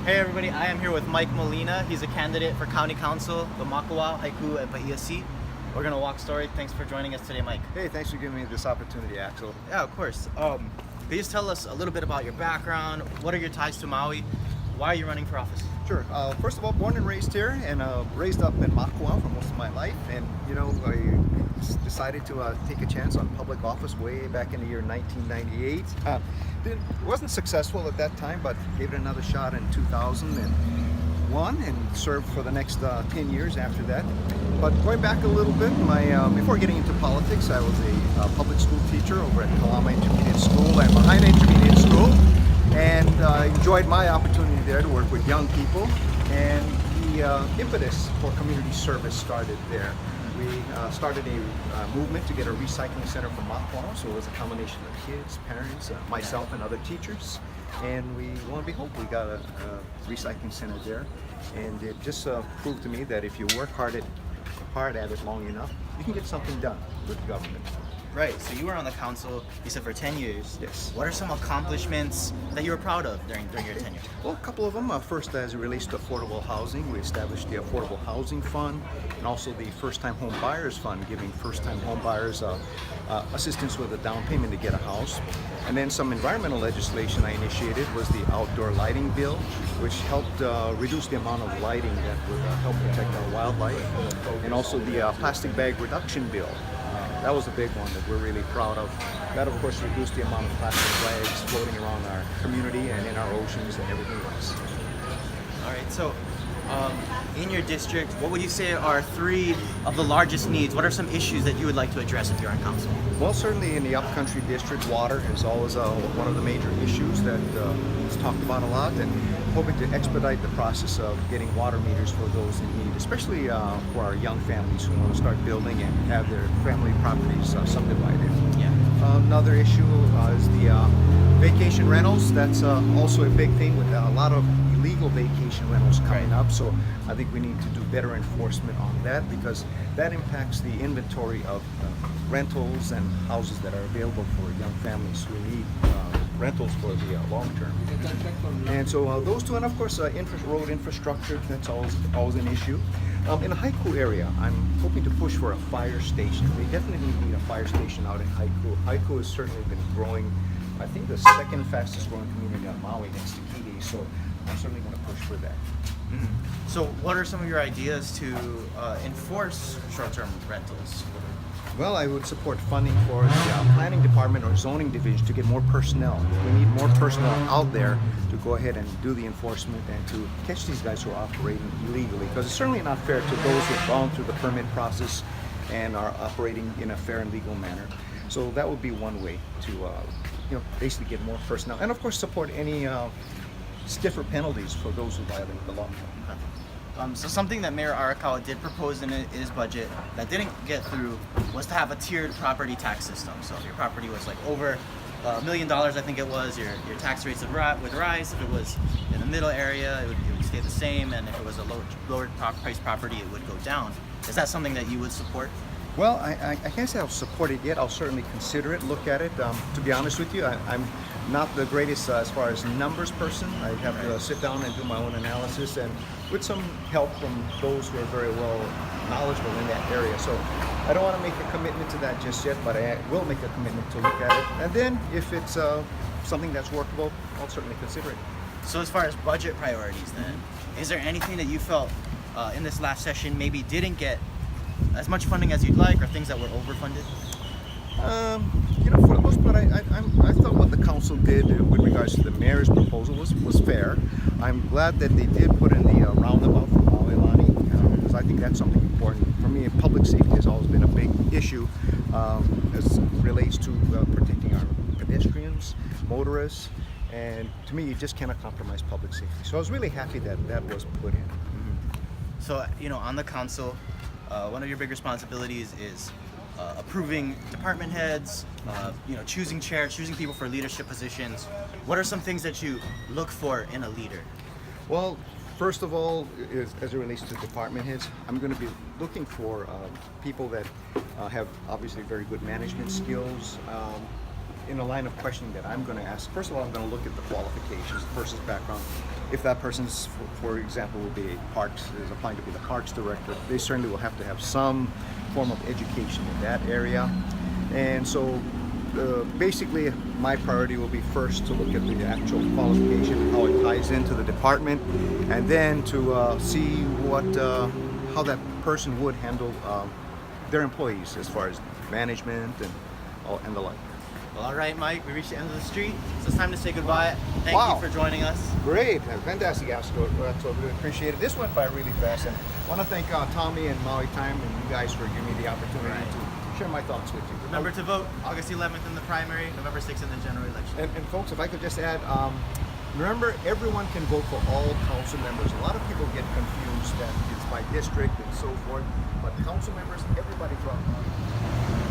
Hey everybody, I am here with Mike Molina. He's a candidate for County Council, the Makawao, Haiku, and Bahia Sea. We're gonna walk story. Thanks for joining us today, Mike. Hey, thanks for giving me this opportunity, Axel. Yeah, of course. Can you just tell us a little bit about your background? What are your ties to Maui? Why are you running for office? Sure. First of all, born and raised here, and raised up in Makawao for most of my life. And I decided to take a chance on public office way back in the year 1998. Wasn't successful at that time, but gave it another shot in 2001 and served for the next 10 years after that. But going back a little bit, before getting into politics, I was a public school teacher over at Kalama Intermediate School and Lahaina Intermediate School. And I enjoyed my opportunity there to work with young people, and the impetus for community service started there. We started a movement to get a recycling center for Makawao, so it was a combination of kids, parents, myself, and other teachers. And lo and behold, we got a recycling center there, and it just proved to me that if you work hard at it long enough, you can get something done with government. Right, so you were on the council, you said, for 10 years. Yes. What are some accomplishments that you were proud of during your tenure? Well, a couple of them. First, as it relates to affordable housing, we established the Affordable Housing Fund and also the First-Time Home Buyers Fund, giving first-time home buyers assistance with a down payment to get a house. And then some environmental legislation I initiated was the Outdoor Lighting Bill, which helped reduce the amount of lighting that would help protect our wildlife. And also the Plastic Bag Reduction Bill. That was a big one that we're really proud of. That, of course, reduced the amount of plastic bags floating around our community and in our oceans and everything else. All right, so in your district, what would you say are three of the largest needs? What are some issues that you would like to address if you're on council? Well, certainly in the Upcountry district, water is always one of the major issues that is talked about a lot, and hoping to expedite the process of getting water meters for those in need, especially for our young families who want to start building and have their family properties subdivided. Yeah. Another issue is the vacation rentals. That's also a big thing with a lot of illegal vacation rentals coming up. So I think we need to do better enforcement on that, because that impacts the inventory of rentals and houses that are available for young families who need rentals for the long term. And so those two, and of course road infrastructure, that's always an issue. In the Haiku area, I'm hoping to push for a fire station. We definitely need a fire station out in Haiku. Haiku has certainly been growing, I think the second fastest growing community on Maui next to Kili, so I'm certainly going to push for that. Mm-hmm. So what are some of your ideas to enforce short-term rentals? Well, I would support funding for the planning department or zoning division to get more personnel. We need more personnel out there to go ahead and do the enforcement and to catch these guys who are operating illegally, because it's certainly not fair to those who have gone through the permit process and are operating in a fair and legal manner. So that would be one way to basically get more personnel, and of course support any stiffer penalties for those who violate the law. So something that Mayor Arakawa did propose in his budget that didn't get through was to have a tiered property tax system. So if your property was like over $1 million, I think it was, your tax rates would rise. If it was in the middle area, it would stay the same, and if it was a lower price property, it would go down. Is that something that you would support? Well, I can't say I'll support it yet. I'll certainly consider it, look at it. To be honest with you, I'm not the greatest as far as numbers person. I have to sit down and do my own analysis, and with some help from those who are very well knowledgeable in that area. So I don't want to make a commitment to that just yet, but I will make a commitment to look at it. And then if it's something that's workable, I'll certainly consider it. So as far as budget priorities then, is there anything that you felt in this last session maybe didn't get as much funding as you'd like, or things that were overfunded? For the most part, I thought what the council did with regards to the mayor's proposal was fair. I'm glad that they did put in the roundabout for Maui, because I think that's something important. For me, public safety has always been a big issue as it relates to protecting our pedestrians, motorists, and to me, you just cannot compromise public safety. So I was really happy that that was put in. Mm-hmm. So, on the council, one of your big responsibilities is approving department heads, choosing chairs, choosing people for leadership positions. What are some things that you look for in a leader? Well, first of all, as it relates to department heads, I'm going to be looking for people that have obviously very good management skills, in a line of questioning that I'm going to ask. First of all, I'm going to look at the qualifications, the person's background. If that person's, for example, will be is applying to be the parks director, they certainly will have to have some form of education in that area. And so basically my priority will be first to look at the actual qualification, how it ties into the department, and then to see how that person would handle their employees as far as management and the like. Well, all right, Mike, we reached the end of the street, so it's time to say goodbye. Thank Wow. you for joining us. Great, fantastic, Axel. So really appreciate it. This went by really fast, and I want to thank Tommy and Maui Time and you guys for giving me the opportunity Right. to share my thoughts with you. Remember to vote August 11th in the primary, November 6th in the general election. And folks, if I could just add, remember everyone can vote for all council members. A lot of people get confused that it's by district and so forth, but council members, everybody throughout.